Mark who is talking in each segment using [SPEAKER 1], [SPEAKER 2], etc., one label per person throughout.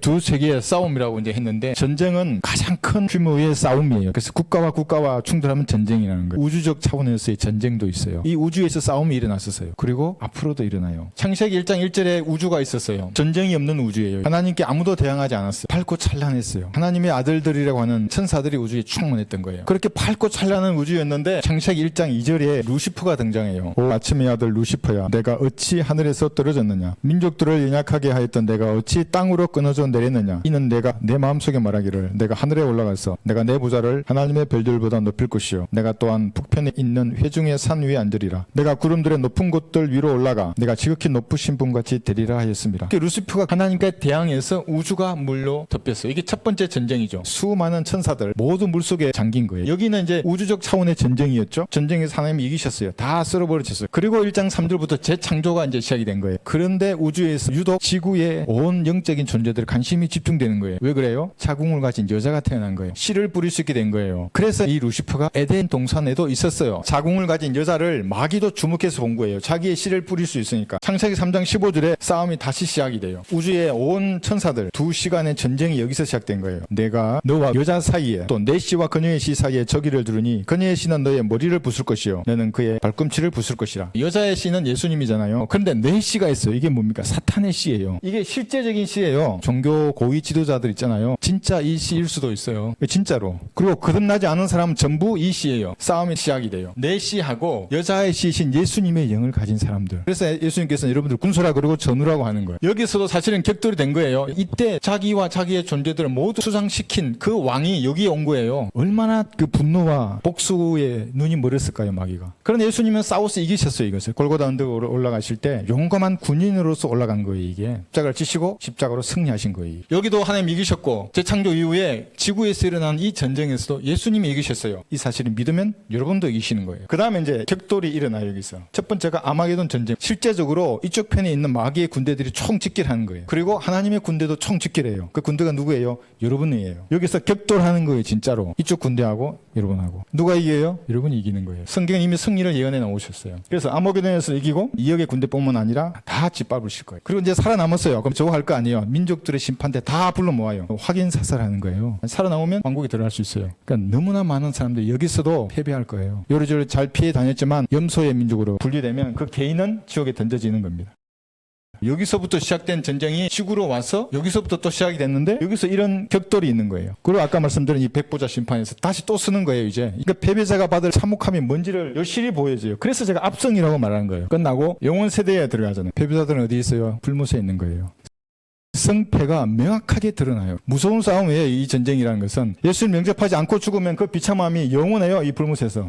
[SPEAKER 1] 두 세계의 싸움이라고 이제 했는데, 전쟁은 가장 큰 규모의 싸움이에요. 그래서 국가와 국가와 충돌하면 전쟁이라는 거예요. 우주적 차원에서의 전쟁도 있어요. 이 우주에서 싸움이 일어났었어요. 그리고 앞으로도 일어나요. 창세기 1장 1절에 우주가 있었어요. 전쟁이 없는 우주예요. 하나님께 아무도 대항하지 않았어요. 밝고 찬란했어요. 하나님의 아들들이라고 하는 천사들이 우주에 충만했던 거예요. 그렇게 밝고 찬란한 우주였는데 창세기 1장 2절에 루시퍼가 등장해요. 오 아침의 아들 루시퍼야, 내가 어찌 하늘에서 떨어졌느냐? 민족들을 연약하게 하였던 내가 어찌 땅으로 끊어져 내렸느냐? 이는 내가 내 마음속에 말하기를 내가 하늘에 올라가서 내가 내 보좌를 하나님의 별들보다 높일 것이요 내가 또한 북편에 있는 회중의 산 위에 앉으리라. 내가 구름들의 높은 곳들 위로 올라가 내가 지극히 높으신 분같이 되리라 하였습니다. 루시퍼가 하나님께 대항해서 우주가 물로 덮였어요. 이게 첫 번째 전쟁이죠. 수많은 천사들 모두 물속에 잠긴 거예요. 여기는 이제 우주적 차원의 전쟁이었죠. 전쟁에서 하나님이 이기셨어요. 다 쓸어버리셨어요. 그리고 1장 3절부터 재창조가 이제 시작이 된 거예요. 그런데 우주에서 유독 지구의 온 영적인 존재들 관심이 집중되는 거예요. 왜 그래요? 자궁을 가진 여자가 태어난 거예요. 씨를 뿌릴 수 있게 된 거예요. 그래서 이 루시퍼가 에덴 동산에도 있었어요. 자궁을 가진 여자를 마귀도 주목해서 본 거예요. 자기의 씨를 뿌릴 수 있으니까. 창세기 3장 15절에 싸움이 다시 시작이 돼요. 우주의 온 천사들 두 시간의 전쟁이 여기서 시작된 거예요. 내가 너와 여자 사이에 또 내 씨와 그녀의 씨 사이에 저기를 두르니 그녀의 씨는 너의 머리를 부술 것이요 너는 그의 발꿈치를 부술 것이라. 여자의 씨는 예수님이잖아요. 그런데 내 씨가 있어요. 이게 뭡니까? 사탄의 씨예요. 이게 실제적인 씨예요. 종교 고위 지도자들 있잖아요. 진짜 이 씨일 수도 있어요. 진짜로. 그리고 거듭나지 않은 사람은 전부 이 씨예요. 싸움이 시작이 돼요. 내 씨하고 여자의 씨이신 예수님의 영을 가진 사람들. 그래서 예수님께서는 여러분들 군소라 그러고 전우라고 하는 거예요. 여기서도 사실은 격돌이 된 거예요. 이때 자기와 자기의 존재들을 모두 수상시킨 그 왕이 여기에 온 거예요. 얼마나 그 분노와 복수에 눈이 멀었을까요, 마귀가. 그런데 예수님은 싸워서 이기셨어요, 이것을. 골고다 언덕으로 올라가실 때 용감한 군인으로서 올라간 거예요, 이게. 십자가를 지시고 십자가로 승리하신 거예요. 여기도 하나님 이기셨고, 재창조 이후에 지구에서 일어난 이 전쟁에서도 예수님이 이기셨어요. 이 사실을 믿으면 여러분도 이기시는 거예요. 그 다음에 이제 격돌이 일어나요, 여기서. 첫 번째가 아마게돈 전쟁. 실제적으로 이쪽 편에 있는 마귀의 군대들이 총집결하는 거예요. 그리고 하나님의 군대도 총집결해요. 그 군대가 누구예요? 여러분이에요. 여기서 격돌하는 거예요, 진짜로. 이쪽 군대하고 여러분하고. 누가 이겨요? 여러분이 이기는 거예요. 성경은 이미 승리를 예언해 놓으셨어요. 그래서 아마게돈에서 이기고 2억의 군대뿐만 아니라 다 짓밟으실 거예요. 그리고 이제 살아남았어요. 그럼 저거 할 거 아니에요. 민족들의 심판대 다 불러 모아요. 확인 사살하는 거예요. 살아나오면 왕국에 들어갈 수 있어요. 그러니까 너무나 많은 사람들이 여기서도 패배할 거예요. 요리조리 잘 피해 다녔지만 염소의 민족으로 분류되면 그 개인은 지옥에 던져지는 겁니다. 여기서부터 시작된 전쟁이 지구로 와서 여기서부터 또 시작이 됐는데 여기서 이런 격돌이 있는 거예요. 그리고 아까 말씀드린 이 백보자 심판에서 다시 또 쓰는 거예요, 이제. 그러니까 패배자가 받을 참혹함이 뭔지를 여실히 보여줘요. 그래서 제가 압승이라고 말하는 거예요. 끝나고 영원 세대에 들어가잖아요. 패배자들은 어디 있어요? 불못에 있는 거예요. 승패가 명확하게 드러나요. 무서운 싸움이에요, 이 전쟁이라는 것은. 예수를 영접하지 않고 죽으면 그 비참함이 영원해요, 이 불못에서.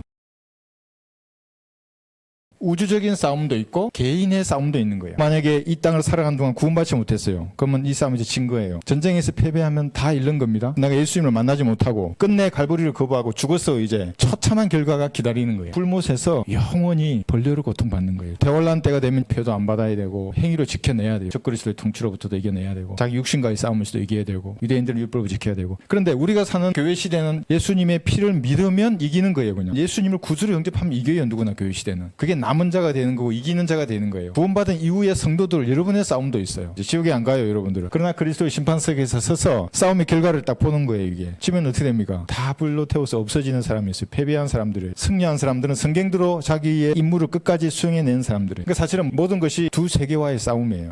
[SPEAKER 1] 우주적인 싸움도 있고 개인의 싸움도 있는 거예요. 만약에 이 땅을 살아가는 동안 구원받지 못했어요. 그러면 이 싸움이 이제 진 거예요. 전쟁에서 패배하면 다 잃는 겁니다. 내가 예수님을 만나지 못하고 끝내 갈보리를 거부하고 죽어서 이제 처참한 결과가 기다리는 거예요. 불못에서 영원히 벌레로 고통받는 거예요. 대환란 때가 되면 표도 안 받아야 되고 행위로 지켜내야 돼요. 적그리스도의 통치로부터도 이겨내야 되고 자기 육신과의 싸움에서도 이겨야 되고 유대인들은 율법을 지켜야 되고. 그런데 우리가 사는 교회 시대는 예수님의 피를 믿으면 이기는 거예요. 그냥 예수님을 구주로 영접하면 이겨요. 누구나 교회 시대는. 그게 남은 자가 되는 거고 이기는 자가 되는 거예요. 구원받은 이후의 성도들 여러분의 싸움도 있어요. 이제 지옥에 안 가요, 여러분들은. 그러나 그리스도의 심판석에서 서서 싸움의 결과를 딱 보는 거예요. 이게 지면 어떻게 됩니까? 다 불로 태워서 없어지는 사람이 있어요. 패배한 사람들을. 승리한 사람들은 성경대로 자기의 임무를 끝까지 수행해낸 사람들이에요. 그러니까 사실은 모든 것이 두 세계와의 싸움이에요.